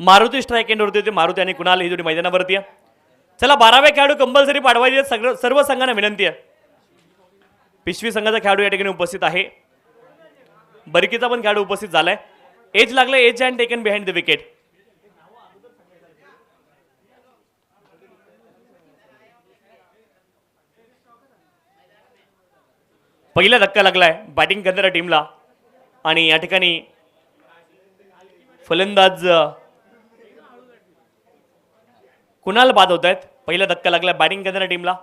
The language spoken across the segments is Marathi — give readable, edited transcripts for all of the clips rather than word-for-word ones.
मारुती स्ट्राईक एंडवरती होते. मारुती आणि कुणाल ही जोडी मैदानावरती आहे. चला 12वे खेळाडू कंपल्सरी पाठवायचे सर्व संघांना विनंती आहे. पिशवी संघाचा खेळाडू या ठिकाणी उपस्थित आहे. बरकीचा पण खेळाडू उपस्थित झालाय. एज लागले edge and taken behind the wicket. पहिला धक्का लागलाय बॅटिंग करणाऱ्या टीमला आणि या ठिकाणी फलंदाज कुणाल बाद होत आहेत. पहिला धक्का लागलाय बॅटिंग करणाऱ्या टीमला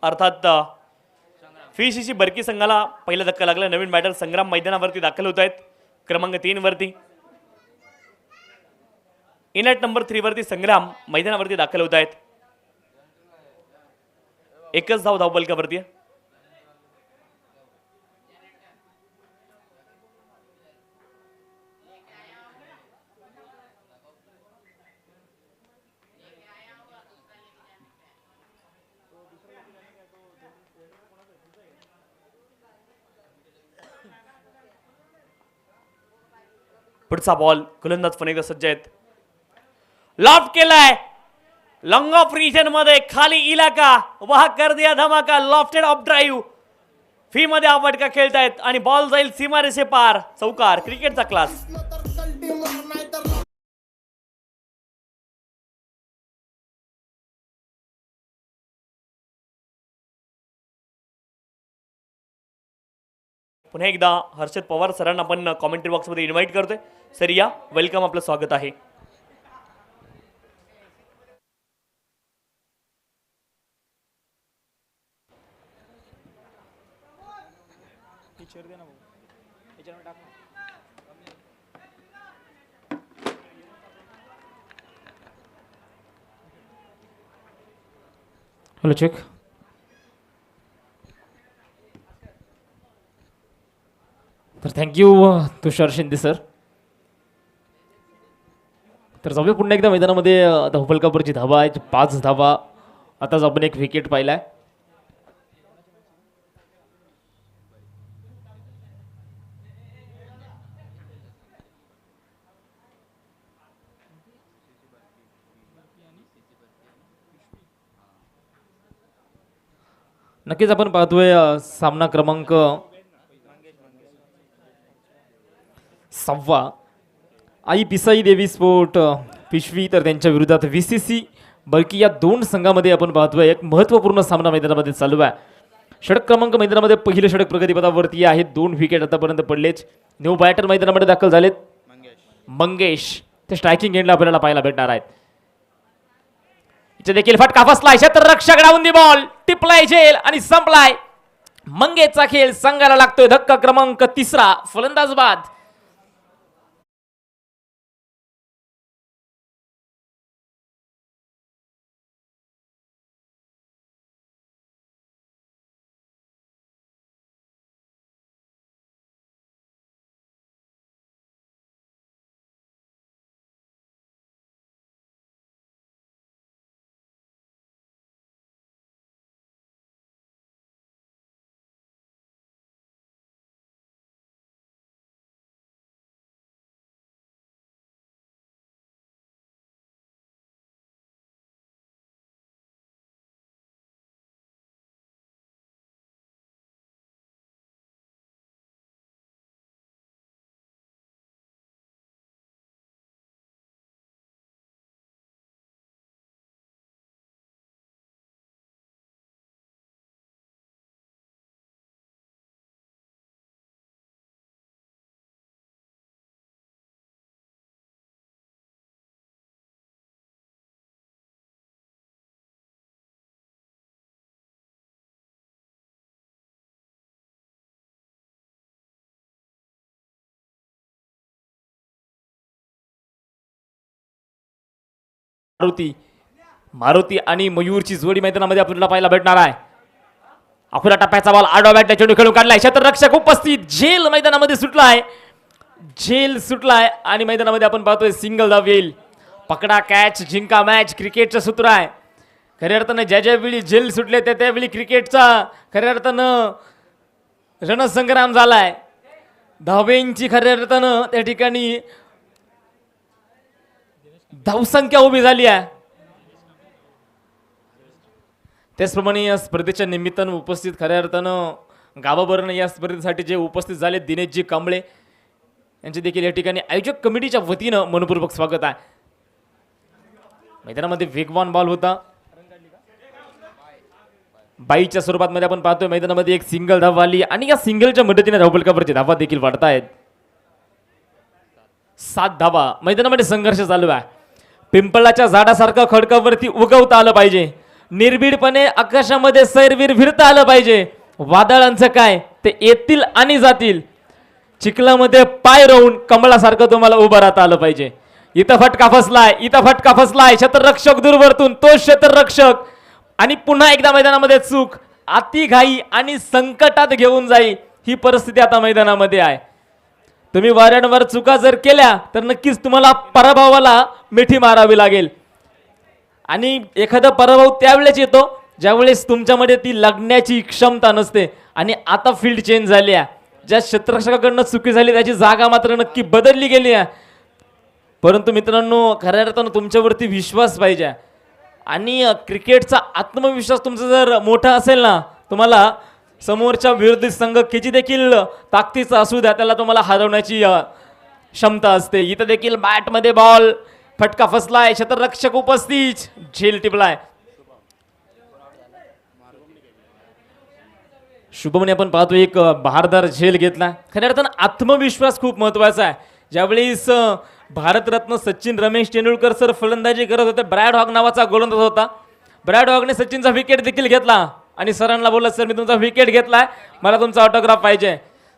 अर्थात FICC बरकी संघाला पहिला धक्का लागला. नवीन बॅटर संग्राम मैदानावरती दाखल होत आहेत क्रमांक 3 वरती. इनॅट नंबर 3 वरती संग्राम मैदानावरती दाखल होत आहेत. एकच धाव धावपलकावरती आहे. पुढचा बॉल गोलंदाज पण एकदा सज्ज आहेत. लॉफ्ट केलाय लॉंग ऑफ रिजन मध्ये खाली इलाका वहा कर दिया धमाका. लॉफ्टेड ऑफ ड्राईव्ह फी मध्ये हा फटका खेळतायत आणि बॉल जाईल सीमारेषे पार. चौकार क्रिकेटचा क्लास. पुन्हा एकदा हर्षद पवार सरांना आपण कॉमेंट्री बॉक्समध्ये इन्व्हाइट करतोय. सर या वेलकम, आपलं स्वागत आहे. Hello check. तर थँक्यू तुषार शिंदे सर. तर जाऊया पुन्हा एकदा मैदानामध्ये. धावफलकावरची धावा आहे 5 धावा. आताच आपण एक विकेट पाहिलाय. नक्कीच आपण पाहतोय सामना क्रमांक 6 आई पिसाई देवी स्पोर्ट पिशवी तर त्यांच्या विरोधात VCC बरकी या 2 संघामध्ये आपण पाहतोय एक महत्त्वपूर्ण सामना मैदानामध्ये चालू आहे. षटक क्रमांक मैदानामध्ये पहिलं षटक प्रगतीपथावरती आहे. 2 विकेट आतापर्यंत पडलेच. न्यू बॅटर मैदानामध्ये दाखल झालेत. मंगेश ते स्ट्रायकिंग एंडला आपल्याला पाहायला भेटणार आहेत. इथे देखील फटका फसलाय. क्षेत्ररक्षक डाऊन दी बॉल टिपलाय झेल आणि संपलाय. मंगेशचा खेळ संघाला लागतोय. धक्का क्रमांक 3. फलंदाज बाद. मारुती आणि मयूरची जोडी मैदानामध्ये आपल्याला पाहायला भेटणार आहे. अखुरा टप्प्याचा बॉल आडवा बॅट चेंडू खेळून काढलाय. क्षेत्ररक्षक उपस्थित. झेल मैदानामध्ये सुटलाय. झेल सुटलाय आणि मैदानामध्ये आपण पाहतोय सिंगल धाव येईल. पकडा कॅच जिंका मॅच क्रिकेटचं सूत्र आहे. खऱ्या अर्थानं ज्या वेळी झेल सुटले त्यावेळी क्रिकेटचा खऱ्या अर्थानं रणसंग्राम झालाय. धावेंची खऱ्या अर्थानं त्या ठिकाणी धावसंख्या उभी झाली आहे. त्याचप्रमाणे या स्पर्धेच्या निमित्तानं उपस्थित खऱ्या अर्थानं गावावरून या स्पर्धेसाठी जे उपस्थित झाले दिनेशजी कांबळे यांचे देखील या ठिकाणी आयोजक कमिटीच्या वतीनं मनपूर्वक स्वागत आहे. मैदानामध्ये वेगवान बॉल होता, बाईच्या स्वरूपात मध्ये आपण पाहतोय. मैदानामध्ये एक सिंगल धाव आली आणि या सिंगलच्या मदतीने धावफलकावरची धावा देखील वाढतायत. 7 धावा. मैदानामध्ये संघर्ष चालू आहे. पिंपळाच्या झाडासारखं खडकावरती उगवता आलं पाहिजे, निर्भीडपणे आकाशामध्ये सैरवीर फिरता आलं पाहिजे. वादळांचं काय, ते येतील आणि जातील. चिखलामध्ये पाय रोवून कमळासारखं तुम्हाला उभं राहता आलं पाहिजे. इथं फटका फसलाय, इथं फटका फसलाय, क्षेत्ररक्षक दूरवरतून तो क्षेत्ररक्षक आणि पुन्हा एकदा मैदानामध्ये चूक, अति घाई आणि संकटात घेऊन जाईल ही परिस्थिती आता मैदानामध्ये आहे. तुम्ही वारंवार चुका जर केल्या तर नक्कीच तुम्हाला पराभवाला मिठी मारावी लागेल. आणि एखादा पराभव त्यावेळेस येतो ज्यावेळेस तुमच्यामध्ये ती लढण्याची क्षमता नसते. आणि आता फील्ड चेंज झाली आहे. ज्या क्षेत्ररक्षकाकडनं चुकी झाली त्याची जागा मात्र नक्की बदलली गेली आहे. परंतु मित्रांनो, खऱ्या अर्थानं तुमच्यावरती विश्वास पाहिजे. आणि क्रिकेटचा आत्मविश्वास तुमचा जर मोठा असेल ना, तुम्हाला समोरच्या विरोधी संघ किती देखील ताकदीचा असू द्या, त्याला तुम्हाला हरवण्याची क्षमता असते. इथं देखील बॅटमध्ये बॉल, फटका फसलाय, क्षेत्ररक्षक उपस्थित, झेल टिपलाय. शुभमने आपण पाहतो एक बहारदार झेल घेतला. खऱ्या अर्थानं आत्मविश्वास खूप महत्वाचा आहे. ज्यावेळेस भारतरत्न सचिन रमेश तेंडुलकर सर फलंदाजी करत होते, ब्रॅड हॉग नावाचा गोलंदाज होता. ब्रॅड हॉगने सचिनचा विकेट देखील घेतला आणि सरांना बोलला, सर मी तुमचा विकेट घेतलाय, मला तुमचा ऑटोग्राफ पाहिजे.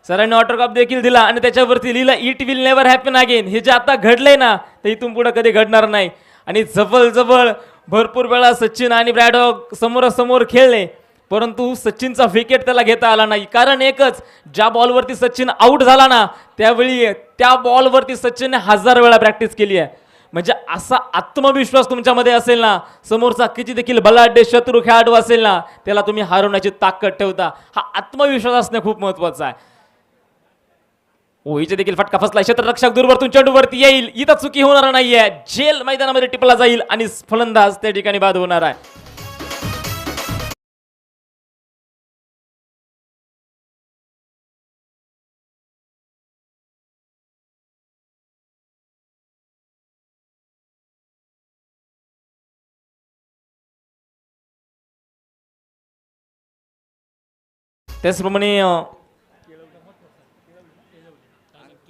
सरांनी ऑटोग्राफ देखील दिला आणि त्याच्यावरती लिहिलं, it will never happen again. हे जे आता घडलंय ना, ते इथून पुढे कधी घडणार नाही. आणि जवळ भरपूर वेळा सचिन आणि ब्रॅड हॉग समोरासमोर खेळले, परंतु सचिनचा विकेट त्याला घेता आला नाही. कारण एकच, ज्या बॉलवरती सचिन आऊट झाला ना, त्यावेळी त्या बॉलवरती सचिनने 1000 वेळा प्रॅक्टिस केली आहे. म्हणजे असा आत्मविश्वास तुमच्यामध्ये असेल ना, समोरचा किती देखील बलाढ्य शत्रू खेळाडू असेल ना, त्याला तुम्ही हरवण्याची ताकद ठेवता. हा आत्मविश्वास असणे खूप महत्वाचा आहे. इथे देखील फटका फसला, क्षेत्ररक्षक दूरवरतून चेंडूवरती येईल, इथं चुकी होणार नाहीये. झेल मैदानामध्ये टिपला जाईल आणि फलंदाज त्या ठिकाणी बाद होणार आहे. त्याचप्रमाणे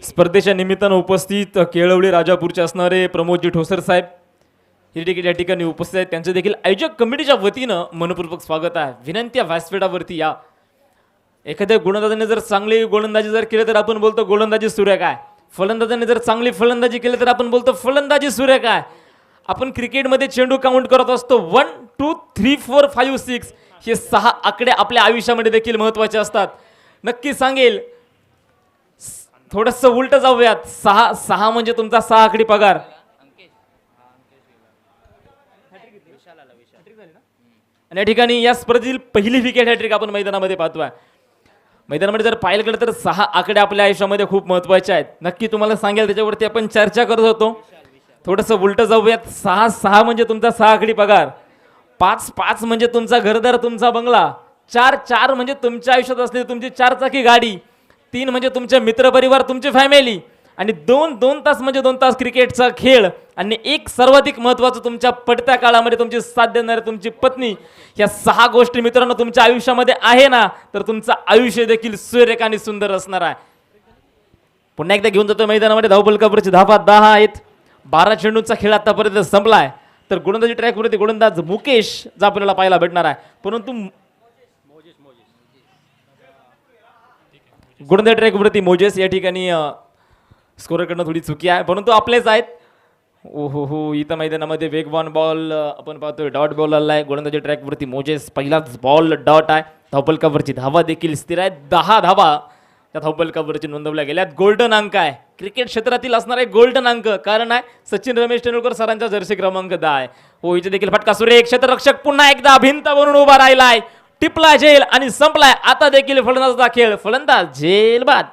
स्पर्धेच्या निमित्तानं उपस्थित केळवली राजापूरचे असणारे प्रमोदजी ठोसर साहेब हे देखील या ठिकाणी उपस्थित आहेत. त्यांचं देखील आयोजक कमिटीच्या वतीनं मनपूर्वक स्वागत आहे. विनंती आहे व्यासपीठावरती या. एखाद्या गोलंदाजाने जर चांगली गोलंदाजी जर केली तर आपण बोलतो गोलंदाजी सुरेख आहे. फलंदाजाने जर चांगली फलंदाजी केली तर आपण बोलतो फलंदाजी सुरेख आहे. आपण क्रिकेटमध्ये चेंडू काउंट करत असतो 1 2 3 4 5 6 हे 6 आकडे आपल्या आयुष्यामध्ये देखील महत्वाचे असतात. नक्की सांगेल, थोडंसं उलट जाऊयात. 6 म्हणजे तुमचा 6 आकडी पगार. आणि या ठिकाणी या स्पर्धेतील पहिली विकेट हॅट्रिक आपण मैदानामध्ये पाहतोय. मैदानामध्ये जर पाहिलं गेलं तर 6 आकडे आपल्या आयुष्यामध्ये खूप महत्वाचे आहेत. नक्की तुम्हाला सांगेल, त्याच्यावरती आपण चर्चा करत होतो. थोडंसं उलट जाऊयात. 6 म्हणजे तुमचा 6 आकडी पगार. 5 म्हणजे तुमचा घरदार, तुमचा बंगला. 4 म्हणजे तुमच्या आयुष्यात असलेली तुमची 4 चाकी गाडी. 3 म्हणजे तुमचे मित्रपरिवार, तुमची फॅमिली. आणि 2 तास म्हणजे 2 तास क्रिकेटचा खेळ. आणि एक सर्वाधिक महत्वाचं, तुमच्या पडत्या काळामध्ये तुमची साथ देणारी तुमची पत्नी. या 6 गोष्टी मित्रांनो तुमच्या आयुष्यामध्ये आहे ना, तर तुमचं आयुष्य देखील सुरेख आणि सुंदर असणार आहे. पुन्हा एकदा घेऊन जातो मैदानामध्ये धावफलकावरची धावा 10 आहेत. 12 चेंडूंचा खेळ आतापर्यंत संपलाय. तर गोलंदाजी ट्रॅकवरती गोलंदाज मुकेश जा आपल्याला पाहायला भेटणार आहे. परंतु गोलंदाजी ट्रॅकवरती मोजेस या ठिकाणी स्कोरकडनं थोडी चुकी आहे, परंतु आपलेच आहेत. हो इथं मैदानामध्ये वेगवान बॉल आपण पाहतोय, डॉट बॉल आलाय. गोलंदाजी ट्रॅकवरती मोजेस पहिलाच बॉल डॉट आहे. धावफलकावरची धावा देखील स्थिर आहेत. 10 धावा त्या धावफलकावरची नोंदवल्या गेल्यात. गोल्डन अंक आहे, क्रिकेट क्षेत्रातील असणारा एक गोल्डन अंक. कारण आहे सचिन रमेश तेंडुलकर सरांचा जर्सी क्रमांक 10 आहे. इथे देखील फटका सुरेख, क्षेत्ररक्षक पुन्हा एकदा भिंत बनून उभा राहिलाय. टिपला झेल आणि संपलाय. आता देखील फलंदाजाचा खेळ, फलंदाज झेल बाद.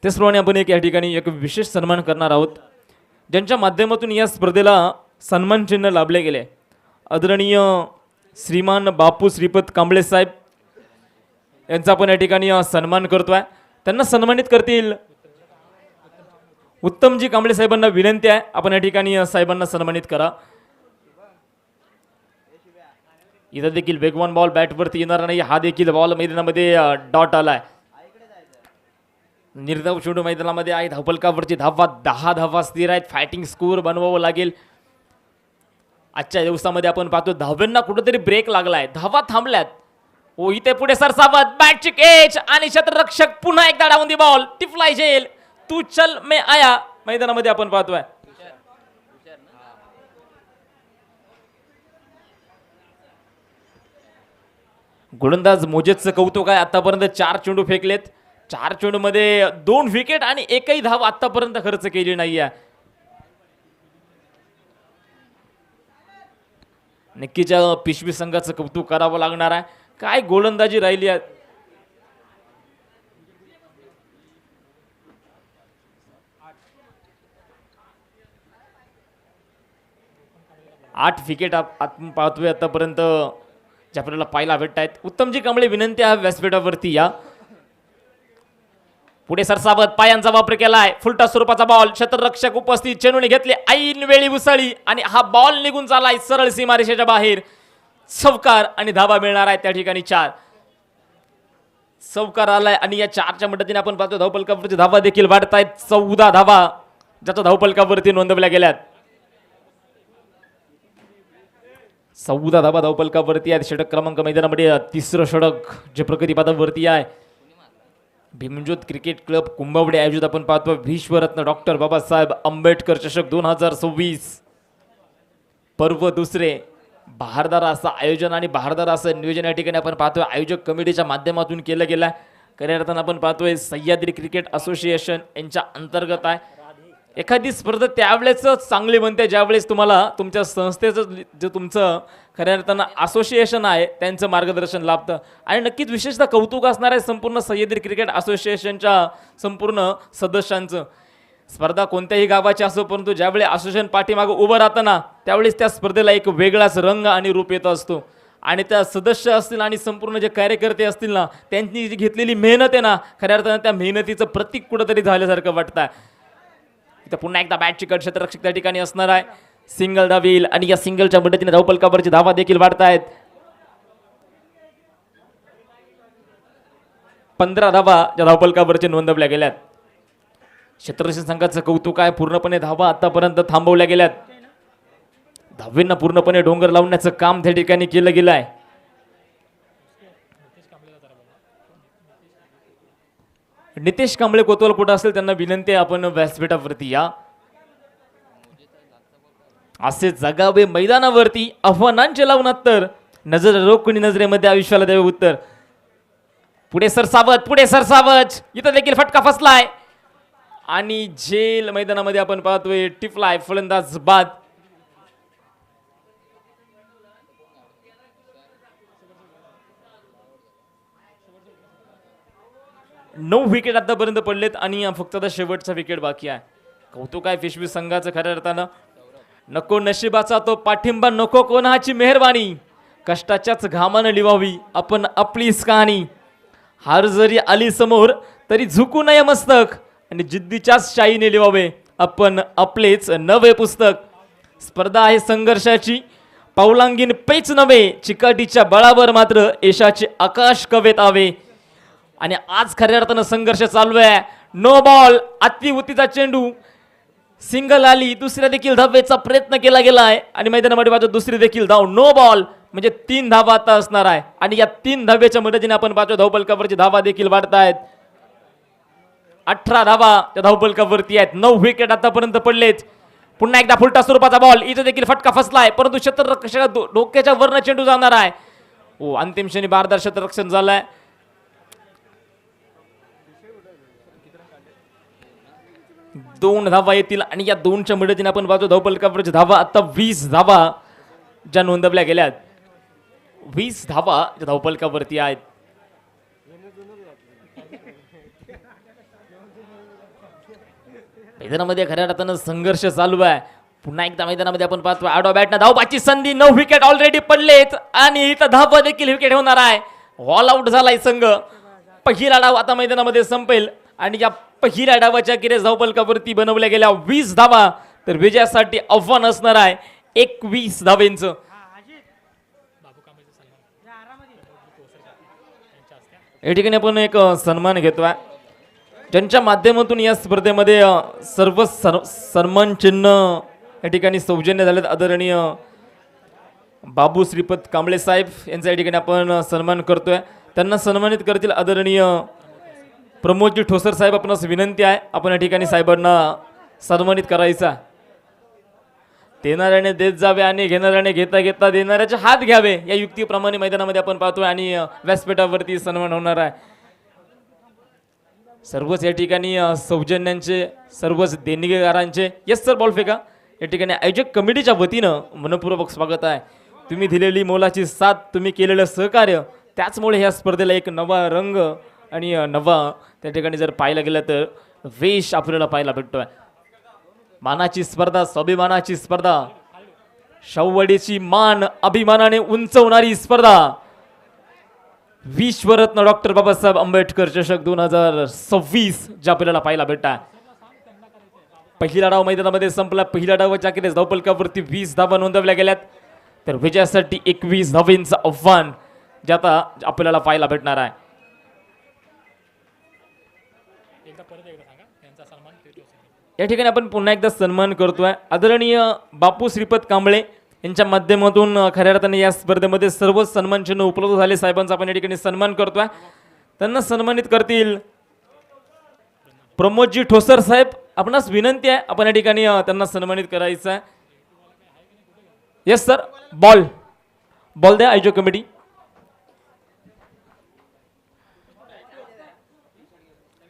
त्याचप्रमाणे आपण या ठिकाणी एक विशेष सन्मान करणार आहोत, ज्यांच्या माध्यमातून या स्पर्धेला सन्मान चिन्ह लाभले गेले. आदरणीय श्रीमान बापू श्रीपत कांबळे साहेब यांचा आपण या ठिकाणी सन्मान करतोय. त्यांना सन्मानित करतील उत्तमजी कांबळे साहेबांना विनंती आहे, आपण या ठिकाणी साहेबांना सन्मानित करा. इथं देखील वेगवान बॉल बॅटवरती येणार नाही. हा देखील बॉल मैदानामध्ये डॉट आलाय. निर्धाव चेंडू मैदानामध्ये आहे. धावफलकावरची धावा 10 धावा स्थिर आहेत. फायटिंग स्कोर बनवावं लागेल. आजच्या दिवसामध्ये आपण पाहतो धाव्यांना कुठेतरी ब्रेक लागलाय, धावा थांबल्यात. ओ इथे पुढे सरसावत बॅटची कॅच आणि क्षेत्ररक्षक पुन्हा एकदा डाऊन दी बॉल. टिफलाय जेल तू चल मे आया मैदानामध्ये आपण पाहतोय. गोलंदाज मोजेदचं कौतुक आहे. आतापर्यंत 4 चेंडू फेकलेत. 4 चेंडू मध्ये 2 विकेट आणि एकही धाव आतापर्यंत खर्च केली नाहीये. नक्कीच पिशवी संघाचं कौतुक करावं लागणार आहे. काय गोलंदाजी राहिली आहे. 8 विकेट आपण पाहतोय आतापर्यंत जे आपल्याला पाहायला भेटत आहेत. उत्तमजी कांबळे विनंती आहे व्यासपीठावरती या. पुढे सरसावत पायांचा वापर केलाय. फुलटा स्वरूपाचा बॉल, क्षेत्ररक्षक उपस्थित, चेंडूने घेतले, ऐन वेळी उसळी आणि हा बॉल निघून चालाय सरळ सीमारेषेच्या बाहेर. चौकार आणि धावा मिळणार आहे त्या ठिकाणी 4 चौकार आलाय आणि या 4च्या मदतीने आपण पाहतो धावफलकावरची धावा देखील वाढत आहेत. 14 धावा ज्याच्या धावफलकावरती नोंदवल्या गेल्यात. 14 धावा धावफलकावरती आहेत. षटक क्रमांक मैदानामध्ये 3रं षटक जे प्रगतीपथावरती आहे. भीमज्योत क्रिकेट क्लब कुंभवडे आयोजित आपण पाहतो विश्वरत्न डॉक्टर बाबासाहेब आंबेडकर चषक 2026 पर्व 2. बहारदार असं आयोजन आणि बहारदार असं नियोजन या ठिकाणी आपण पाहतोय आयोजक कमिटीच्या माध्यमातून केलं गेलं आहे. खऱ्या अर्थानं आपण पाहतोय सह्याद्री क्रिकेट असोसिएशन यांच्या अंतर्गत आहे. एखादी स्पर्धा त्यावेळेस चांगली बनते ज्यावेळेस तुम्हाला तुमच्या संस्थेचं जे तुमचं खऱ्या अर्थानं असोसिएशन आहे त्यांचं मार्गदर्शन लाभतं. आणि नक्कीच विशेषतः कौतुक असणार आहे संपूर्ण सह्याद्री क्रिकेट असोसिएशनच्या संपूर्ण सदस्यांचं. स्पर्धा कोणत्याही गावाची असो, परंतु ज्यावेळी असोसिएशन पाठीमागं उभं राहतं ना त्यावेळेस त्या स्पर्धेला एक वेगळाच रंग आणि रूप येत असतो. आणि त्या सदस्य असतील आणि संपूर्ण जे कार्यकर्ते असतील ना त्यांनी जी घेतलेली मेहनत आहे ना खऱ्या अर्थानं त्या मेहनतीचं प्रतीक कुठंतरी झाल्यासारखं वाटतं. इथं पुन्हा एकदा बॅटची कट, क्षेत्ररक्षक त्या ठिकाणी असणार आहे. सिंगल धाव येईल आणि या सिंगलच्या मदतीने धावफलकावरची धावा देखील वाढत आहेत. 15 धावा या धावफलकावरची नोंदवल्या गेल्यात. क्षेत्ररक्षक संघाचं कौतुक आहे. पूर्णपणे धावा आतापर्यंत थांबवल्या गेल्यात. धावेंना पूर्णपणे डोंगर लावण्याचं काम त्या ठिकाणी केलं गेलं आहे. नितेश कांबळे कोतवाल कुठं असेल त्यांना विनंती आहे आपण व्यासपीठावरती या. असे जगावे मैदानावरती आव्हानांचे लावून तर नजर रोखणी नजरेमध्ये आयुष्याला द्यावे उत्तर. पुढे सरसावत, पुढे सरसावत, इथं देखील फटका फसलाय आणि झेल मैदानामध्ये आपण पाहतोय टिफलाय फलंदाज बाद. नऊ विकेट आतापर्यंत पडलेत आणि फक्त आता शेवटचा विकेट बाकी आहे. कौतुक आहे पिशवी संघाचं खऱ्या अर्थानं. नको नशिबाचा तो पाठिंबा, नको कोणाची मेहरबानी, कष्टाच्याच घामानं लिवावी आपण आपलीच कहाणी. हार जरी आली समोर तरी झुकू नये मस्तक आणि जिद्दीच्याच शाईने लिवावे आपण आपलेच नवे पुस्तक. स्पर्धा आहे संघर्षाची, पावलांगीन पेच नव्हे, चिकाटीच्या बळावर मात्र यशाचे आकाश कवेतावे. आणि आज खऱ्या अर्थानं संघर्ष चालू आहे. नो बॉल, अतिउतीचा चेंडू, सिंगल आली, दुसऱ्या देखील धावेचा प्रयत्न केला गेला आहे आणि मैदानामध्ये पाहतो दुसरी देखील धाव. नो बॉल म्हणजे 3 धावा आता असणार आहे आणि या 3 धावेच्या मदतीने आपण पाहतो धावफलकावरची धावा देखील वाढत आहेत. 18 धावा त्या धावफलकावरती आहेत. 9 विकेट आतापर्यंत पडलेत. पुन्हा एकदा फुलटा स्वरूपाचा बॉल, इथे देखील फटका फसलाय परंतु क्षेत्ररक्षक डोक्याच्या वरनं चेंडू जाणार आहे. ओ अंतिम क्षणी बारदार क्षेत्ररक्षण झालंय. 2 धावा येतील आणि या 2च्या मदतीने आपण पाहतो धावफलकावरची धावा आता 20 धावा ज्या नोंदवल्या गेल्यात. 20 धावा ज्या धावफलकावरती आहेत. मैदानामध्ये खऱ्या अर्थानं संघर्ष चालू आहे. पुन्हा एकदा मैदानामध्ये आपण पाहतो आडवा बॅटनं धावबाची संधी, 9 विकेट ऑलरेडी पडलेत आणि इथं धावा देखील विकेट होणार आहे. ऑल आउट झालाय संघ. पहिला डाव आता मैदानामध्ये संपेल आणि या पहिल्या डावाच्या किरे धावपलकावरती बनवल्या गेल्या 20 धावा, तर विजयासाठी आव्हान असणार आहे 21 धावेंचं. या ठिकाणी आपण एक सन्मान घेतोय ज्यांच्या माध्यमातून या स्पर्धेमध्ये सर्व सन्मान चिन्ह या ठिकाणी सौजन्य झालेत. आदरणीय बाबू श्रीपत कांबळे साहेब यांचा या ठिकाणी आपण सन्मान करतोय. त्यांना सन्मानित करतील आदरणीय प्रमोदजी ठोसर साहेब. आपणास विनंती आहे आपण या ठिकाणी साहेबांना सन्मानित करायचा. देणाऱ्याने देत जावे आणि घेणाऱ्याने घेता घेता देणाऱ्याचे हात घ्यावे या युक्तीप्रमाणे मैदानामध्ये आपण पाहतोय आणि व्यासपीठावरती सन्मान होणार आहे. सर्वच या ठिकाणी सौजन्यांचे, सर्वच देणगीदारांचे. येस सर, बॉल फेका. या ठिकाणी आयोजक कमिटीच्या वतीनं मनपूर्वक स्वागत आहे. तुम्ही दिलेली मोलाची साथ, तुम्ही केलेलं सहकार्य, त्याचमुळे ह्या स्पर्धेला एक नवा रंग आणि नवा त्या ठिकाणी जर पाहायला गेलं तर वेश आपल्याला पाहायला भेटतोय. मानाची स्पर्धा, स्वाभिमानाची स्पर्धा, शौवडीची मान अभिमानाने उंचवणारी स्पर्धा. विश्वरत्न डॉक्टर बाबासाहेब आंबेडकर चषक 2026 जे आपल्याला पाहायला भेटतात. पहिला डाव मैदानामध्ये संपला. पहिल्या डावाच्या अखेरीस धावपलकावरती 20 धावा नोंदवल्या गेल्यात, तर विजयासाठी 21 धावेंचं आव्हान जे आता आपल्याला पाहायला भेटणार आहे. या ठिकाणी आपण पुन्हा एकदा सन्मान करतोय आदरणीय बापू श्रीपत कांबळे यांच्या माध्यमातून. खऱ्या अर्थाने या स्पर्धेमध्ये सर्व सन्मान चिन्ह उपलब्ध झाले. साहेबांचा आपण या ठिकाणी सन्मान करतोय. त्यांना सन्मानित करतील प्रमोदजी ठोसर साहेब. आपणास विनंती आहे आपण या ठिकाणी त्यांना सन्मानित करायचं आहे. येस सर, बॉल द्या आयोजक कमिटी.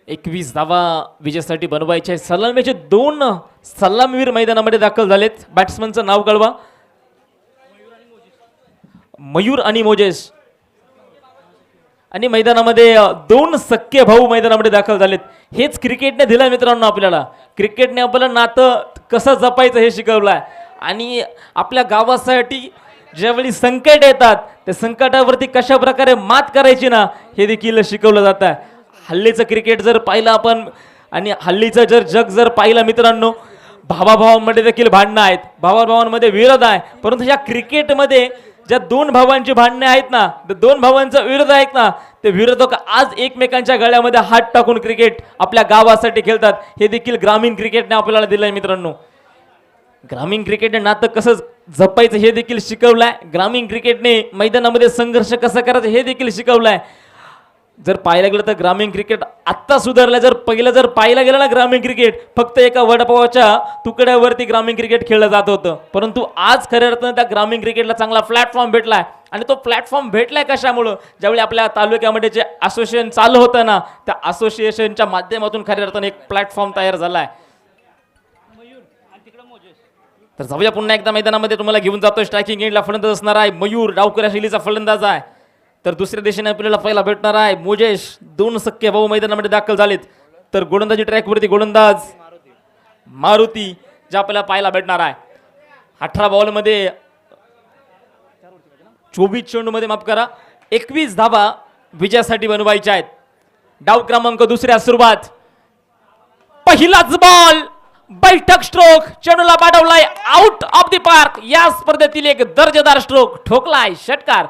एकवीस धावा विजयासाठी बनवायचे आहे. सलामीचे 2 सलामीवीर मैदानामध्ये दाखल झालेत. बॅट्समनचं नाव कळवा. मयूर आणि मोजेश. आणि मैदानामध्ये 2 सख्खे भाऊ मैदानामध्ये दाखल झालेत. हेच क्रिकेटने दिलं मित्रांनो आपल्याला. क्रिकेटने आपल्याला नातं कसं जपायचं हे शिकवलंय. आणि आपल्या गावासाठी ज्यावेळी संकट येतात त्या संकटावरती कशा प्रकारे मात करायची ना हे देखील शिकवलं जातं. हल्लीचं क्रिकेट जर पाहिलं आपण आणि हल्लीचं जग जर पाहिलं मित्रांनो, भावाभावांमध्ये देखील भांडणं आहेत, भावाभावांमध्ये विरोध आहे. परंतु या क्रिकेटमध्ये ज्या 2 भावांची भांडणे आहेत ना, त्या 2 भावांचा विरोध आहेत ना, ते विरोधक आज एकमेकांच्या गळ्यामध्ये हात टाकून क्रिकेट आपल्या गावासाठी खेळतात. हे देखील ग्रामीण क्रिकेटने आपल्याला दिलंय मित्रांनो. ग्रामीण क्रिकेटने नातं कसं जपायचं हे देखील शिकवलंय. ग्रामीण क्रिकेटने मैदानामध्ये संघर्ष कसा करायचा हे देखील शिकवलंय. जर पाहायला गेलं तर ग्रामीण क्रिकेट आत्ता सुधारलं. जर पहिलं जर पाहायला गेलं ना ग्रामीण क्रिकेट फक्त एका वडापावाच्या तुकड्यावरती ग्रामीण क्रिकेट खेळलं जात होतं. परंतु आज खऱ्या अर्थानं त्या ग्रामीण क्रिकेटला चांगला प्लॅटफॉर्म भेटलाय. आणि तो प्लॅटफॉर्म भेटलाय कशामुळं? ज्यावेळी आपल्या तालुक्यामध्ये जे असोसिएशन चालू होतं ना, त्या असोसिएशनच्या माध्यमातून खऱ्या अर्थानं एक प्लॅटफॉर्म तयार झालाय. तर जाऊया पुन्हा एकदा मैदानामध्ये. तुम्हाला घेऊन जातोय स्ट्रायकिंग एंडला फलंदाज असणार आहे मयूर, डावकऱ्या शैलीचा फलंदाज आहे. तर दुसऱ्या दिशेने आपल्याला पहिला भेटणार आहे मोजेश. 2 सख्खे भाऊ मैदानामध्ये दाखल झालेत. तर गोलंदाजी ट्रॅकवरती गोलंदाज मारुती जे आपल्याला पाहायला भेटणार आहे. 18 बॉलमध्ये 24 चेंडूमध्ये माफ करा 21 धावा विजयासाठी बनवायच्या आहेत. डाव क्रमांक 2 सुरुवात. पहिलाच बॉल, बैठक स्ट्रोक, चेंडूला पाठवलाय आउट ऑफ द पार्क. या स्पर्धेतील एक दर्जेदार स्ट्रोक ठोकलाय षटकार.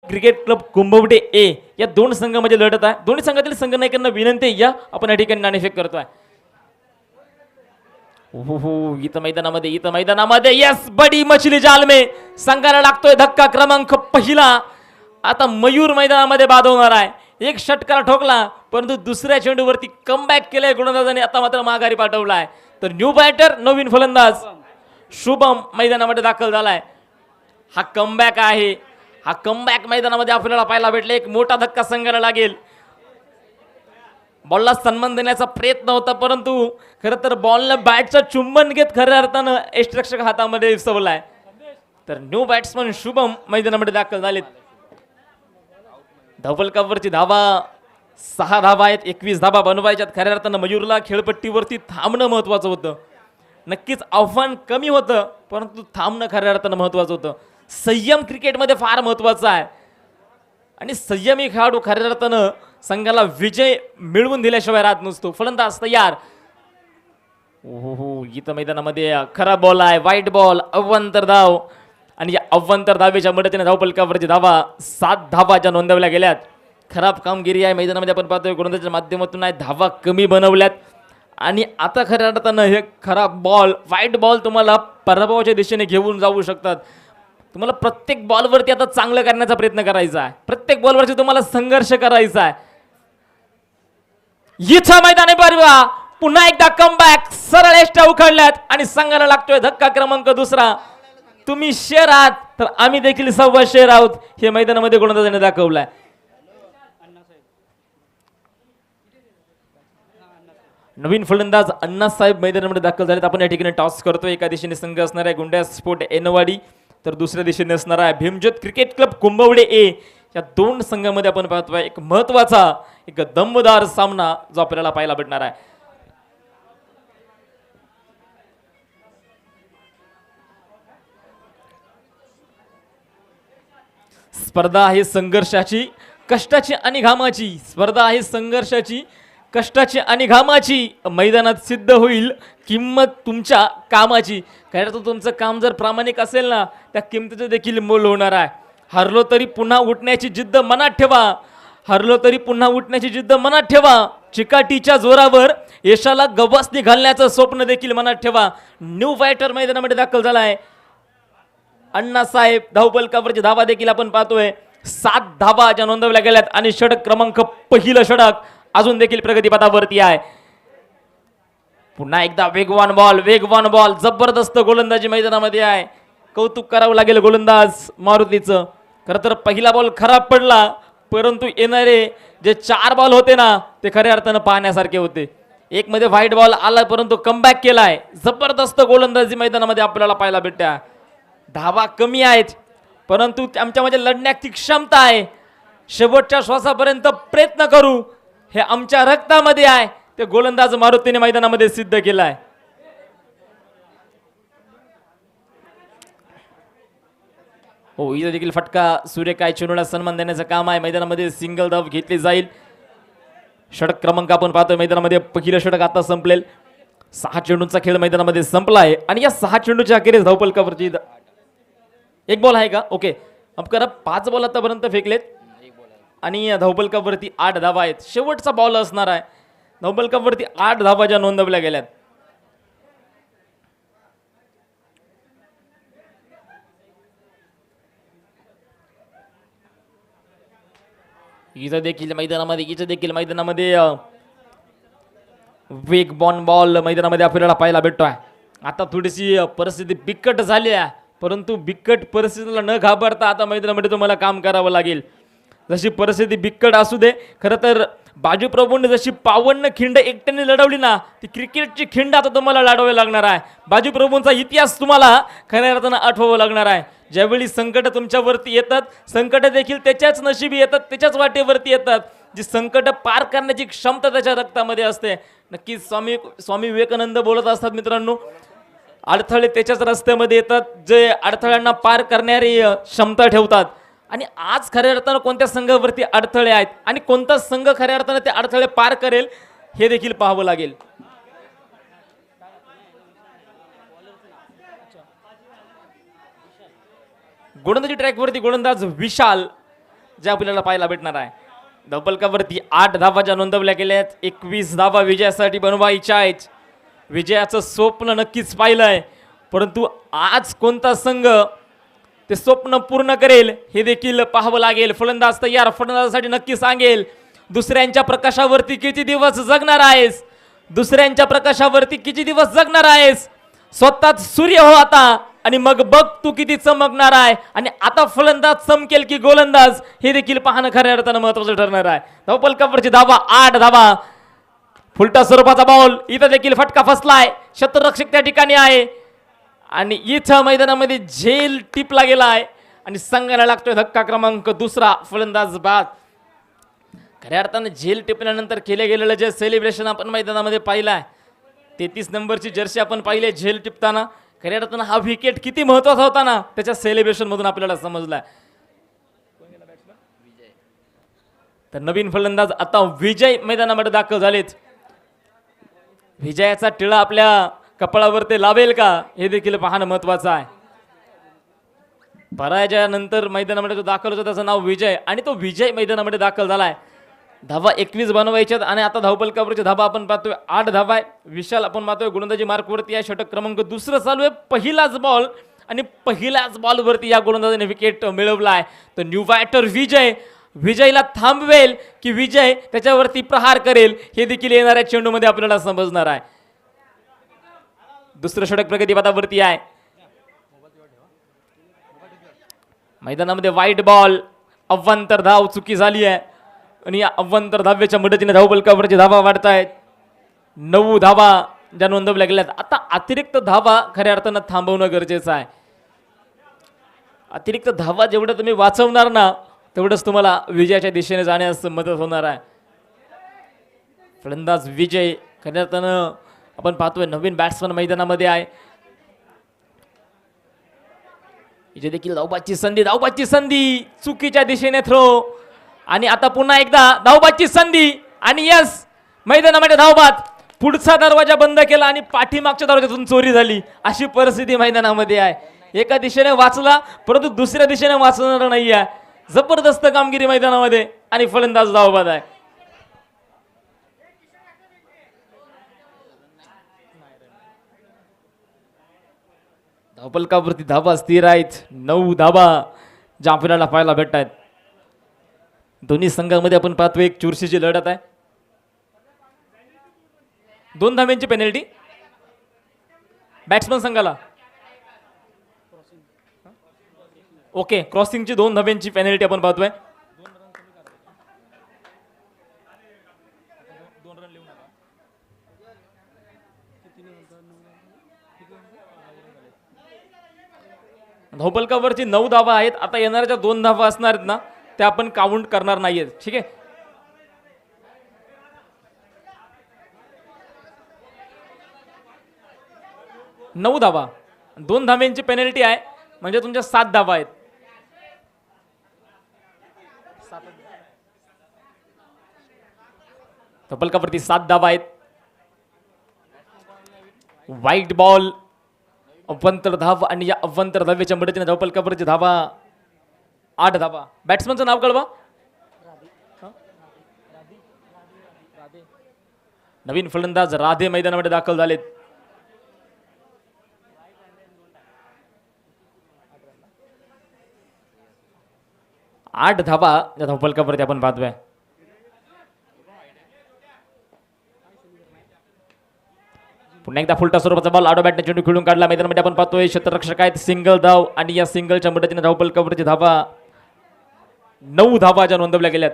क्रिकेट क्लब कुंभवडे ए या 2 संघामध्ये लढत आहे. दोन्ही संघातील संघनायकांना विनंती आहे या आपण या ठिकाणी नाणेफेक करतोय. हो इथं मैदानामध्ये यस बडी मछली जाल में संघाला लागतोय धक्का क्रमांक पहिला. आता मयूर मैदानामध्ये बाद होणार आहे. एक षटकार ठोकला परंतु दुसऱ्या चेंडूवरती कमबॅक केलंय गोलंदाजाने. आता मात्र माघारी पाठवलाय. तर न्यू बॅटर नवीन फलंदाज शुभम मैदानामध्ये दाखल झालाय. हा कमबॅक आहे. हा कमबॅक मैदानामध्ये आपल्याला पाहायला भेटले. एक मोठा धक्का संघाला लागेल. बॉलला सन्मान देण्याचा प्रयत्न होता, परंतु खरं तर बॉलनं बॅटचं चुंबन घेत खऱ्या अर्थानं यष्टिरक्षक हातामध्ये विसवलाय. तर न्यू बॅट्समन शुभम मैदानामध्ये दाखल झालेत. धावफलकावरची धावा 6 धावा आहेत. 21 धावा बनवायच्यात. खऱ्या अर्थानं मयूरला खेळपट्टीवरती थांबणं महत्वाचं होतं. नक्कीच आव्हान कमी होतं, परंतु थांबणं खऱ्या अर्थानं महत्वाचं होतं. संयम क्रिकेटमध्ये फार महत्वाचा आहे आणि संयमी खेळाडू खऱ्या अर्थानं संघाला विजय मिळवून दिल्याशिवाय राहत नसतो. फलंदाज तयार. हो इथं मैदानामध्ये खरा बॉल आहे, वाईट बॉल, अव्वंतर धाव आणि या अव्वंतर धावेच्या मदतीने धावफलकावरची धावा 7 धावा ज्या नोंदवल्या गेल्यात. खराब कामगिरी आहे मैदानामध्ये आपण पाहतोय. गोलंदाजीच्या माध्यमातून आहे धावा कमी बनवल्यात आणि आता खऱ्या अर्थानं हे खराब बॉल, वाईट बॉल तुम्हाला पराभवाच्या दिशेने घेऊन जाऊ शकतात. तुम्हाला प्रत्येक बॉलवरती आता चांगलं करण्याचा प्रयत्न करायचा आहे. प्रत्येक बॉलवरती तुम्हाला संघर्ष करायचा आहे. इथं मैदानी परवा पुन्हा एकदा कमबॅक, सरळ एष्ट्या उखडल्यात आणि संघाला लागतोय धक्का क्रमांक 2. तुम्ही शेर आहात तर आम्ही देखील 6वा शेर आहोत हे मैदानामध्ये गोलंदाजाने दाखवलाय. नवीन फलंदाज अण्णासाहेब मैदानामध्ये दाखल झालेत. आपण या ठिकाणी टॉस करतोय. एका दिशेने संघ असणार आहे गुंड्या स्पोर्ट एनवाडी, तर दुसऱ्या दिशेने असणार आहे भीमज्योत क्रिकेट क्लब कुंभवडे ए. या 2 संघामध्ये आपण पाहतोय एक महत्वाचा, एक दमदार सामना जो आपल्याला पाहायला भेटणार आहे. स्पर्धा आहे संघर्षाची, कष्टाची आणि घामाची. स्पर्धा आहे संघर्षाची, कष्टाची आणि घामाची. मैदानात सिद्ध होईल किंमत तुमच्या कामाची. खरं तर तुमचं काम जर प्रामाणिक असेल ना, त्या किंमतीचं देखील मोल होणार आहे. हरलो तरी पुन्हा उठण्याची जिद्द मनात ठेवा. हरलो तरी पुन्हा उठण्याची जिद्द मनात ठेवा. चिकाटीच्या जोरावर यशाला गवसणी घालण्याचं स्वप्न देखील मनात ठेवा. न्यू फायटर मैदानामध्ये दाखल झाला आहे अण्णासाहेब. धावफलकावरची धावा देखील आपण पाहतोय 7 धावा ज्या नोंदवल्या गेल्यात आणि षटक क्रमांक पहिलं षटक अजून देखील प्रगतीपथावरती आहे. पुन्हा एकदा वेगवान बॉल, जबरदस्त गोलंदाजी मैदानामध्ये आहे. कौतुक करावं लागेल गोलंदाज मारुतीचं. खरं तर पहिला बॉल खराब पडला, परंतु येणारे जे 4 बॉल होते ना ते खऱ्या अर्थानं पाहण्यासारखे होते. एक मध्ये व्हाईट बॉल आला, परंतु कमबॅक केलाय. जबरदस्त गोलंदाजी मैदानामध्ये आपल्याला पाहायला भेटत्या. धावा कमी आहेत, परंतु आमच्यामध्ये लढण्याची क्षमता आहे. शेवटच्या श्वासापर्यंत प्रयत्न करू हे आमच्या रक्तामध्ये आहे. ते गोलंदाज मारुतीने मैदानामध्ये सिद्ध केलाय. हो इथं देखील फटका सूर्यकाय चेंडूला सन्मान देण्याचं काम आहे. मैदानामध्ये सिंगल धाव घेतली जाईल. षटक क्रमांक आपण पाहतोय मैदानामध्ये पहिलं षटक आता संपलेल. 6 चेंडूंचा खेळ मैदानामध्ये संपला आहे आणि या 6 चेंडूच्या अखेरीस धावफलकावरची एक बॉल आहे का? ओके, करा 5 बॉल आतापर्यंत फेकलेत आणि धावफलकावरती 8 धावा आहेत. शेवटचा बॉल असणार आहे. धावफलकावरती 8 धावा ज्या नोंदवल्या गेल्यात. इथं देखील मैदानामध्ये वेगवान बॉल मैदानामध्ये आपल्याला पाहायला भेटतोय. आता थोडीशी परिस्थिती बिकट झाली आहे, परंतु बिकट परिस्थितीला न घाबरता आता मैदानामध्ये तुम्हाला काम करावं लागेल. जशी परिस्थिती बिकट असू दे, खरं तर बाजू प्रभूंनी जशी 52 खिंड एकट्याने लढवली ना, ती क्रिकेटची खिंड आता तुम्हाला लढवावी लागणार आहे. बाजू प्रभूंचा इतिहास तुम्हाला खऱ्या अर्थानं आठवावं लागणार आहे. ज्यावेळी संकट तुमच्यावरती येतात, संकट देखील त्याच्याच नशिबी येतात, त्याच्याच वाटेवरती येतात. जी संकट पार करण्याची क्षमता त्याच्या रक्तामध्ये असते. नक्कीच स्वामी विवेकानंद बोलत असतात मित्रांनो, अडथळे त्याच्याच रस्त्यामध्ये येतात जे अडथळ्यांना पार करणारी क्षमता ठेवतात. आणि आज खऱ्या अर्थानं कोणत्या संघावरती अडथळे आहेत आणि कोणता संघ खऱ्या अर्थानं ते अडथळे पार करेल हे देखील पाहावं लागेल. गोलंदाजी ट्रॅकवरती गोलंदाज विशाल जे आपल्याला पाहायला भेटणार आहे. धावफलकावरती 8 धावा ज्या नोंदवल्या गेल्यात. 21 धावा विजयासाठी बनवायच्या आहेत. विजयाचं स्वप्न नक्कीच पाहिलंय, परंतु आज कोणता संघ ते स्वप्न पूर्ण करेल हे देखील पाहावं लागेल. फलंदाज तयार. फलंदाजासाठी नक्की सांगेल, दुसऱ्यांच्या प्रकाशावरती किती दिवस जगणार आहेस, दुसऱ्यांच्या प्रकाशावरती किती दिवस जगणार आहेस. स्वतःच सूर्य हो आता आणि मग बघ तू किती चमकणार आहे. आणि आता फलंदाज चमकेल की गोलंदाज हे देखील पाहणं खऱ्या अर्थानं महत्वाचं ठरणार आहे. धावफलकावरची धावा 8 धावा. फुलटा स्वरूपाचा बॉल, इथं देखील फटका फसलाय, क्षेत्ररक्षक त्या ठिकाणी आहे आणि इथं मैदानामध्ये झेल टिपला गेला आहे आणि संघाला लागतोय धक्का क्रमांक दुसरा. फलंदाज बाद. खऱ्या अर्थानं झेल टिपल्यानंतर केले गेलेलं जे सेलिब्रेशन आपण मैदानामध्ये पाहिलं आहे, 33 नंबरची जर्सी आपण पाहिली झेल टिपताना, खऱ्या अर्थानं हा विकेट किती महत्वाचा होता ना त्याच्या सेलिब्रेशन मधून आपल्याला समजलाय. तर नवीन फलंदाज आता विजय मैदानामध्ये दाखल झालेत. विजयाचा टिळा आपल्या कपाळावर लावेल का हे देखील पाहणं महत्वाचं आहे. पराजयानंतर मैदानामध्ये जो दाखल होता त्याचं नाव विजय आणि तो विजय मैदानामध्ये दाखल झालाय. धावा 21 बनवायच्यात आणि आता धावपलकावरची धावा आपण पाहतोय 8 धावा आहे. विशाल आपण पाहतोय गोलंदाजी मार्कवरती आहे, षटक क्रमांक दुसरं चालू आहे. पहिलाच बॉल आणि पहिल्याच बॉलवरती या गोलंदाजाने विकेट मिळवला आहे. तर न्यू बॅटर विजय विजयला थांबवेल की विजय त्याच्यावरती प्रहार करेल हे देखील येणाऱ्या चेंडूमध्ये आपल्याला समजणार आहे. दुसरं षटक प्रगतीपथावरती आहे. मैदानामध्ये वाईट बॉल, अव्वंतर धाव चुकी झाली आहे आणि या अव्वंतर धाव्याच्या मदतीने धावपलकावरची धावा वाढत आहेत. 9 धावा ज्या नोंदवल्या गेल्यात. आता अतिरिक्त धावा खऱ्या अर्थानं थांबवणं गरजेचं आहे. अतिरिक्त धावा जेवढं तुम्ही वाचवणार ना तेवढंच तुम्हाला विजयाच्या दिशेने जाण्यास मदत होणार आहे. फलंदाज विजय खऱ्या अर्थानं आपण पाहतोय नवीन बॅट्समन मैदानामध्ये आहे. इथे देखील धावबाची संधी चुकीच्या दिशेने थ्रो आणि आता पुन्हा एकदा धावबाची संधी आणि यस मैदानामध्ये धावबाद. पुढचा दरवाजा बंद केला आणि पाठीमागच्या दरवाजातून चोरी झाली अशी परिस्थिती मैदानामध्ये आहे. एका दिशेने वाचला परंतु दुसऱ्या दिशेने वाचणार नाही आहे. जबरदस्त कामगिरी मैदानामध्ये आणि फलंदाज धावबाद आहे. धावपलकावरती धावा स्थिर आहेत. 9 धावा ज्या आपल्याला पाहायला भेटत आहेत. दोन्ही संघामध्ये आपण पाहतो एक चुरशीची लढत आहे. 2 धाव्यांची पेनल्टी बॅट्समन संघाला. ओके, क्रॉसिंगची 2 धाव्यांची पेनल्टी आपण पाहतोय. धावपलकावरची 9 धावा आहेत. आता येणाऱ्या ज्या 2 धावा असणार आहेत ना त्या आपण काउंट करणार नाहीयेत. ठीक आहे. नऊ धावा, 2 धाव्यांची पेनल्टी आहे म्हणजे तुमच्या 7 धावा आहेत. धावपलकावरती 7 धावा आहेत. वाईट बॉल, अव्वंतर धाव आणि या अव्वंतर धावेच्या मदतीने धावपलकावरची धावा 8 धावा. बॅट्समनचं नाव कळवा. नवीन फलंदाज राधे मैदानामध्ये दाखल झालेत. आठ धावा या धावपलकावरती आपण पाहतोय. पुन्हा एकदा फुलटा स्वरूपाचा बॉल आडो बॅटने चेंडू खेळून काढला. मैदानामध्ये आपण पाहतोय क्षेत्ररक्षक आहेत. सिंगल धाव आणि या सिंगलच्या मदतीने धावपलकावरची धावा 9 धावा ज्या नोंदवल्या गेल्यात.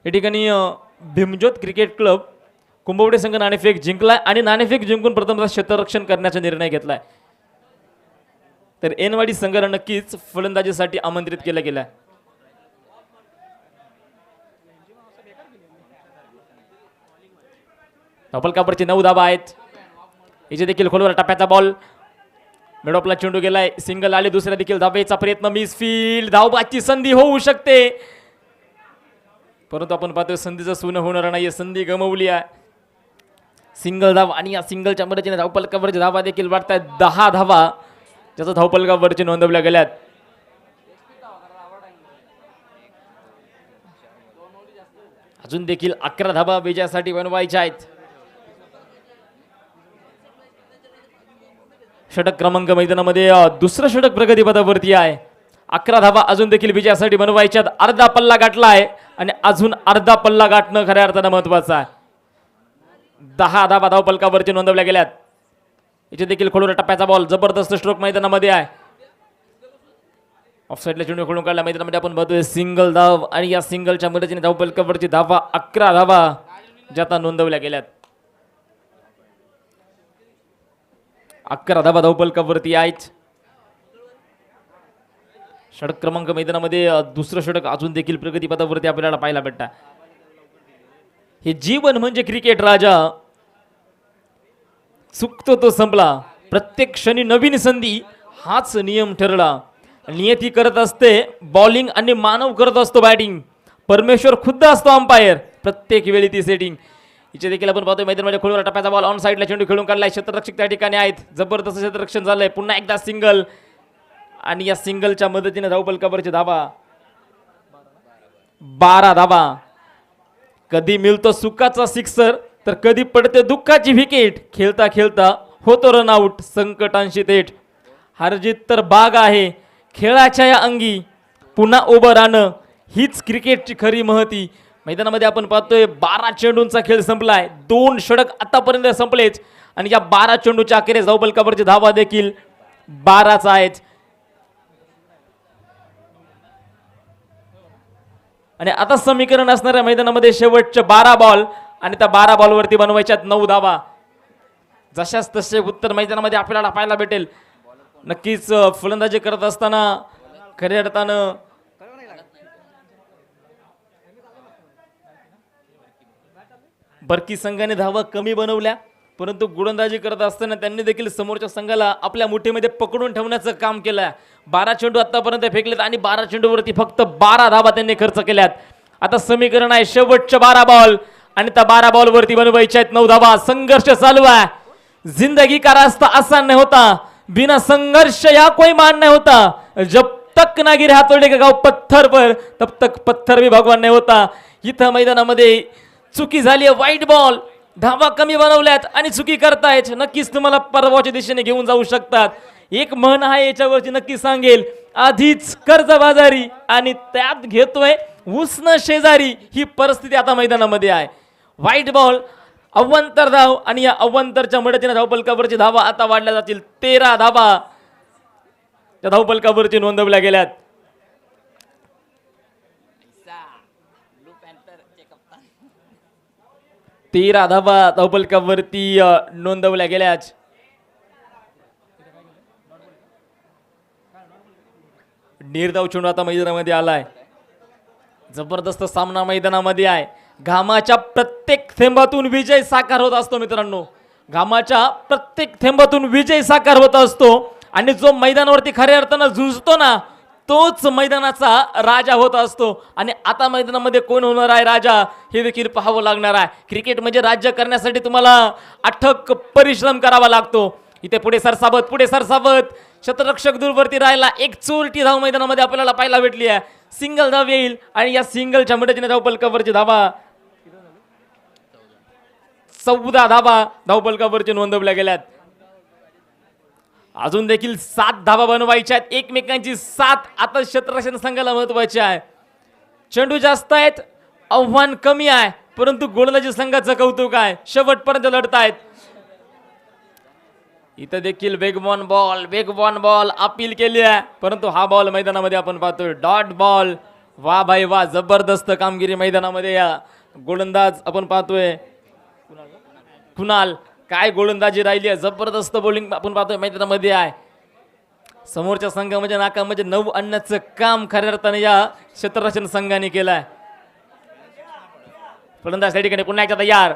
या ठिकाणी भीमज्योत क्रिकेट क्लब कुंभवडे संघ नाणेफेक जिंकलाय आणि नाणेफेक जिंकून प्रथमतः क्षेत्ररक्षण करण्याचा निर्णय घेतलाय. तर एनवाडी संघाला नक्कीच फलंदाजीसाठी आमंत्रित केलं गेलं आहे. धावपलकावरची 9 धावा आहेत. इथे देखील खोलवर टप्प्याचा बॉल, मिडॉपला चेंडू गेलाय. सिंगल आले. दुसऱ्या देखील धावेचा प्रयत्न मिस फील्ड. धावबाची संधी होऊ शकते परंतु आपण पाहतोय संधीचं सोनं होणार नाही. संधी गमवली आहे. सिंगल धाव आणि या सिंगलच्या मदतीने धावपलकावरची धावा देखील वाढतायत. 10 धावा ज्याचा धावपलकावरची नोंदवल्या गेल्यात. अजून देखील 11 धावा विजयासाठी बनवायच्या आहेत. षटक क्रमांक मैदानामध्ये दुसरं षटक प्रगतीपथावरती आहे. 11 धावा अजून देखील विजयासाठी बनवायच्यात. अर्धा पल्ला गाठला आहे आणि अजून अर्धा पल्ला गाठणं खऱ्या अर्थानं महत्वाचं आहे. 10 धावा धावपलकावरती नोंदवल्या गेल्यात. इथे देखील खोलवर टप्प्याचा बॉल, जबरदस्त स्ट्रोक मैदानामध्ये आहे. ऑफसाईडला चेंडू खेळून काढला मैदानामध्ये आपण बघतोय सिंगल धाव आणि या सिंगलच्या मदतीने धावपलकावरची धावा 11 धावा ज्या आता नोंदवल्या गेल्यात. 11 धावा धावपलकावरती आहेत. षटक क्रमांक मैदानामध्ये दुसरं षटक अजून देखील प्रगतीपथावरती आपल्याला पाहायला भेटतं. हे जीवन म्हणजे क्रिकेट राजा, चुकतो तो संपला, प्रत्येक क्षणी नवीन संधी हाच नियम ठरला. नियती करत असते बॉलिंग आणि मानव करत असतो बॅटिंग. परमेश्वर खुद्द असतो अंपायर, प्रत्येक वेळी ती सेटिंग. इथे देखील आपण पाहतोय मैदानामध्ये खोलवर टप्प्याचा बॉल ऑन साईडला चेंडू खेळून काढलाय. क्षेत्ररक्षक त्या ठिकाणी आहेत. जबरदस्त क्षेत्ररक्षण झालंय. पुन्हा एकदा सिंगल आणि या सिंगलच्या मदतीने धावपलकावरची धावा 12 धावा. कधी मिळतो सुखाचा सिक्सर तर कधी पडते दुःखाची विकेट. खेळता खेळता होतो रनआउट संकटांशी थेट. हारजीत तर बाग आहे खेळाच्या या अंगी, पुन्हा उभं राहणं हीच क्रिकेटची खरी महती. मैदानामध्ये आपण पाहतोय 12 चेंडूंचा खेळ संपलाय. 2 षटक आतापर्यंत संपलेच आणि या 12 चेंडूच्या अखेरीस धावपलकावरची धावा देखील 12च आहेत. आणि आता समीकरण असणाऱ्या मैदानामध्ये शेवटचे 12 बॉल आणि त्या 12 बॉलवरती बनवायच्यात 9 धावा. जशाच तसे उत्तर मैदानामध्ये आपल्याला पाहायला भेटेल. नक्कीच फलंदाजी करत असताना खऱ्या अर्थानं बर्की संघाने धावा कमी बनवल्या, परंतु गोलंदाजी करत असताना त्यांनी देखील समोरच्या संघाला आपल्या मुठीमध्ये पकडून ठेवण्याचं काम केलं. 12 चेंडू आतापर्यंत फेकलेत आणि 12 चेंडूवरती फक्त 12 धावा त्यांनी खर्च केल्यात. आता समीकरण आहे शेवटचे 12 बॉल आणि त्या 12 बॉलवरती बनवायच्या आहेत 9 धावा. संघर्ष चालू आहे. जिंदगी का रास्ता आसान नहीं होता, बिना संघर्ष या कोई मान नहीं होता. जब तक ना गिरे हातोडे का गाव पत्थर पर तब तक पत्थर भी भगवान नहीं होता. इथं मैदानामध्ये चुकी झाली आहे. वाईट बॉल, धावा कमी बनवल्यात आणि चुकी करतायत. नक्कीच तुम्हाला परवाच्या दिशेने घेऊन जाऊ शकतात. एक म्हण आहे याच्यावरती नक्की सांगेल, आधीच कर्जबाजारी आणि त्यात घेतोय उष्ण शेजारी. ही परिस्थिती आता मैदानामध्ये आहे. वाईट बॉल, अव्वंतर धाव आणि या अव्वंतरच्या मदतीने धावपलकावरची धावा आता वाढल्या जातील. 13 धावा त्या धावपलकावरती नोंदवल्या गेल्यात. 13 धावा धावपलकावरती नोंदवल्या गेल्याच. निर्धाव चेंडू आता मैदानामध्ये आलाय. जबरदस्त सामना मैदानामध्ये आहे. घामाच्या प्रत्येक थेंबातून विजय साकार होत असतो मित्रांनो. घामाच्या प्रत्येक थेंबातून विजय साकार होत असतो आणि जो मैदानावरती खऱ्या अर्थानं झुंजतो ना तोच मैदानाचा राजा होत असतो. आणि आता मैदानामध्ये कोण होणार आहे राजा हे देखील पाहावं लागणार आहे. क्रिकेट म्हणजे राज्य करण्यासाठी तुम्हाला अथक परिश्रम करावा लागतो. इथे पुढे सरसावत क्षेत्ररक्षक दूरवरती राहिला. एक चोरटी धाव मैदानामध्ये आपल्याला पाहायला भेटली आहे. सिंगल धाव येईल आणि या सिंगलच्या मदतीने धावपलकावरची धावा 14 धावा धावपलकावरती नोंदवल्या गेल्यात. अजून देखील 7 धावा बनवायच्या आहेत. एकमेकांची साथ आता क्षेत्ररक्षण संघाला महत्वाची आहे. चेंडू जास्त आहेत, आव्हान कमी आहे, परंतु गोलंदाजी संघाचं कौतुक आहे. शेवटपर्यंत लढतायत. इथं देखील वेगवान बॉल अपील केली आहे, परंतु हा बॉल मैदानामध्ये आपण पाहतोय डॉट बॉल. वा भाई वा, जबरदस्त कामगिरी मैदानामध्ये या गोलंदाज आपण पाहतोय कुणाल. काय गोलंदाजी राहिली आहे, जबरदस्त बॉलिंग आपण पाहतोय मैदानामध्ये आहे. समोरच्या संघामध्ये नाकामध्ये 9 आणण्याचं काम खऱ्या अर्थाने या क्षेत्ररक्षण संघाने केलं आहे. फलंदाज त्या ठिकाणी पुन्हा एकदा तयार.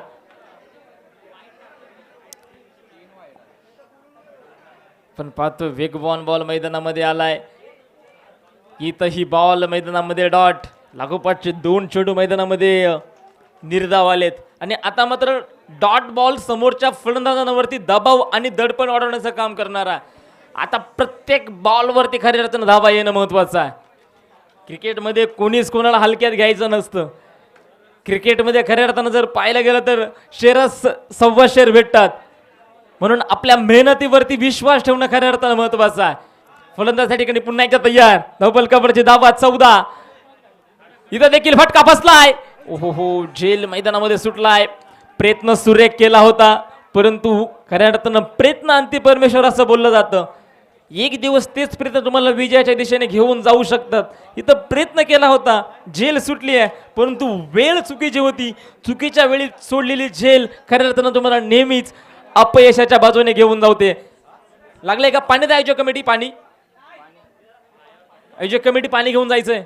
पण पाहतो वेगवान बॉल मैदानामध्ये आलाय. इथंही बॉल मैदानामध्ये डॉट. लागोपाठचे 2 चेंडू मैदानामध्ये निर्धाव आलेत आणि आता मात्र डॉट बॉल समोरच्या फलंदाजांवरती दबाव आणि दडपण वाढवण्याचं काम करणार आहे. आता प्रत्येक बॉलवरती खऱ्या अर्थानं धावा येणं महत्वाचं आहे. क्रिकेटमध्ये कोणीच कोणाला हलक्यात घ्यायचं नसतं. क्रिकेटमध्ये खऱ्या अर्थानं जर पाहायला गेलं तर शेरच 1.25 शेर भेटतात. म्हणून आपल्या मेहनतीवरती विश्वास ठेवणं खऱ्या अर्थानं महत्वाचं आहे. फलंदाज त्या ठिकाणी पुन्हा एकदा तयार. धावपलकावरची धावा 14. इथं देखील फटका फसलाय. ओहो, झेल मैदानामध्ये सुटलाय. प्रयत्न सुरेख केला होता, परंतु खऱ्या अर्थानं प्रयत्न अंती परमेश्वर असं बोललं जातं. एक दिवस तेच प्रयत्न तुम्हाला विजयाच्या दिशेने घेऊन जाऊ शकतात. इथं प्रयत्न केला होता, झेल सुटली आहे, परंतु वेळ चुकीची होती. चुकीच्या वेळी सोडलेली झेल खऱ्या अर्थानं तुम्हाला नेहमीच अपयशाच्या बाजूने घेऊन जाते. लागलंय का पाणी? द्या आयोजक कमिटी पाणी. आयोजक कमिटी पाणी घेऊन जायचंय.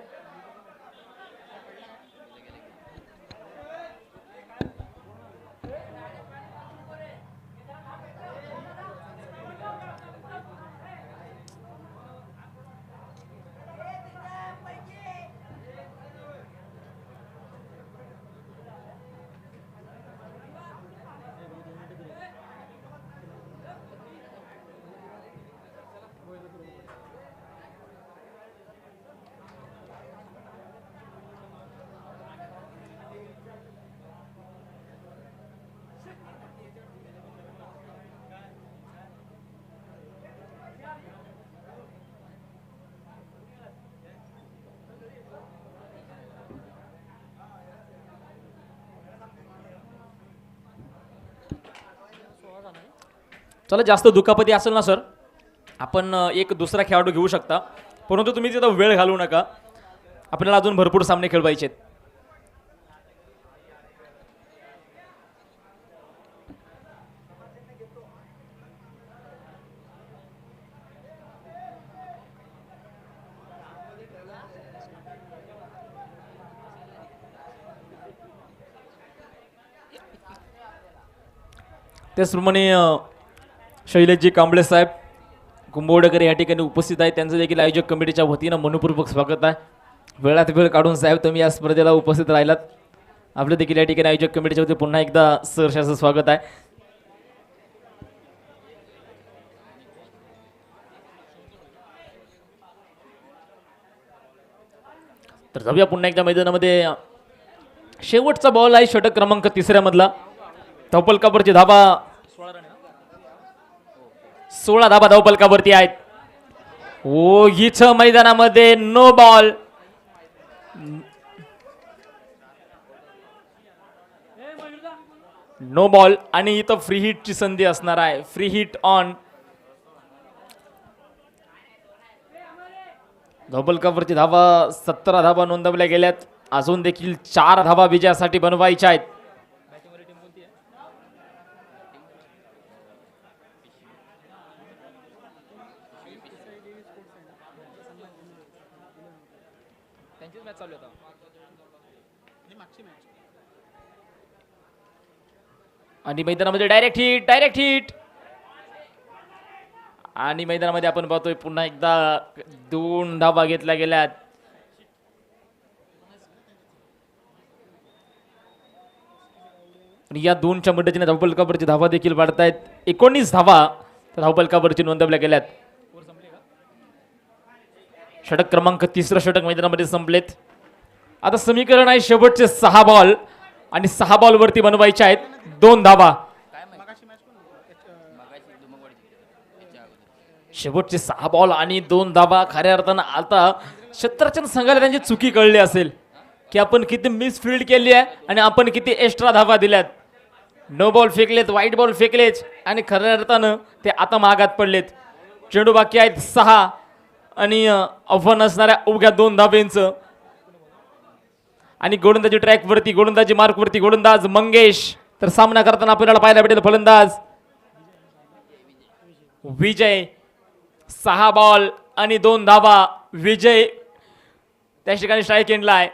चला, जास्त दुखापती असेल ना सर, आपण एक दुसरा खेळाडू घेऊ शकता, परंतु तुम्ही तिथं वेळ घालवू नका. आपल्याला अजून भरपूर सामने खेळवायचे आहेत. त्याचप्रमाणे शैलेशजी कांबळे साहेब कुंभवडेकर या ठिकाणी उपस्थित आहेत. त्यांचं देखील आयोजक कमिटीच्या वतीनं मनपूर्वक स्वागत आहे. वेळात वेळ काढून साहेब तुम्ही या स्पर्धेला उपस्थित राहिलात. आपलं देखील या ठिकाणी आयोजक कमिटीच्या वतीने पुन्हा एकदा सहर्षाचं स्वागत आहे. तर जाऊया पुन्हा एकदा मैदानामध्ये. शेवटचा बॉल आहे षटक क्रमांक 3 मधला. धावपलकावरची धाबा 16 धाबा धावपलकावरती आहेत. ओ इथं मैदानामध्ये नो बॉल. नो बॉल आणि इथं फ्री हिटची संधी असणार आहे. Free hit on. धावपलकावरची धाबा 17 धाबा नोंदवल्या गेल्यात. अजून देखील 4 धाबा विजयासाठी बनवायच्या आहेत. आणि मैदानामध्ये डायरेक्ट हिट आणि मैदानामध्ये आपण पाहतोय पुन्हा एकदा 2 धाबा घेतल्या गेल्यात. या 2च्या मदतीने धावपलकावरची धावा देखील वाढतायत. 19 धावा धावपलकावरची नोंदवल्या गेल्यात. षटक क्रमांक 3 षटक मैदानामध्ये संपलेत. आता समीकरण आहे शेवटचे 6 बॉल आणि 6 बॉल वरती बनवायचे आहेत 2 धावा. शेवटचे 6 बॉल आणि 2 धावा. खऱ्या अर्थानं आता शतरचंद संघाला त्यांची चुकी कळली असेल की आपण किती मिस फील्ड केली आहे आणि आपण किती एक्स्ट्रा धावा दिल्यात. नो बॉल फेकलेत, वाईट बॉल फेकलेत आणि खऱ्या अर्थानं ते आता मागात पडलेत. चेंडू बाकी आहेत 6 आणि आव्हान असणाऱ्या अवघ्या 2 धाब्यांचं. आणि गोलंदाजी ट्रॅक वरती, गोलंदाजी मार्क वरती गोलंदाज मंगेश. तर सामना करताना आपल्याला पाहायला भेटेल फलंदाज विजय. 6 बॉल आणि 2 धावा. विजय त्या ठिकाणी स्ट्राईक एंडला आहे.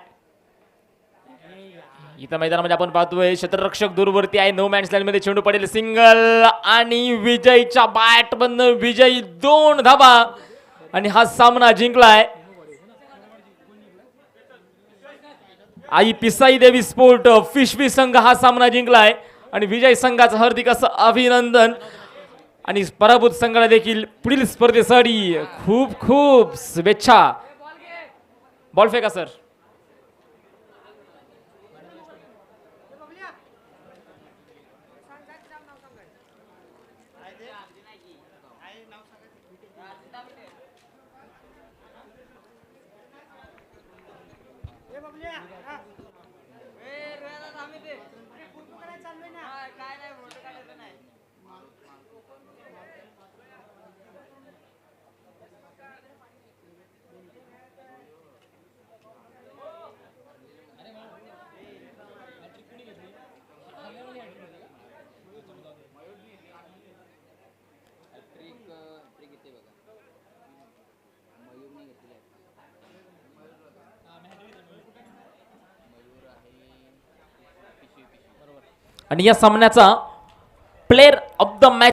इथं मैदानामध्ये आपण पाहतोय क्षेत्ररक्षक दूरवरती आहे. नो मॅन्स लाईन मध्ये चेंडू पडेल सिंगल आणि विजयच्या बॅट बंद. विजय 2 धावा आणि हा सामना जिंकलाय. आई पिसाई देवी स्पोर्ट पिशवी संघ हा सामना जिंकलाय आणि विजय संघाचं हार्दिक असं अभिनंदन. आणि पराभूत संघाला देखील पुढील स्पर्धेसाठी खूप खूप शुभेच्छा. बॉल फेका सर. आणि या सामन्याचा प्लेअर ऑफ द मॅच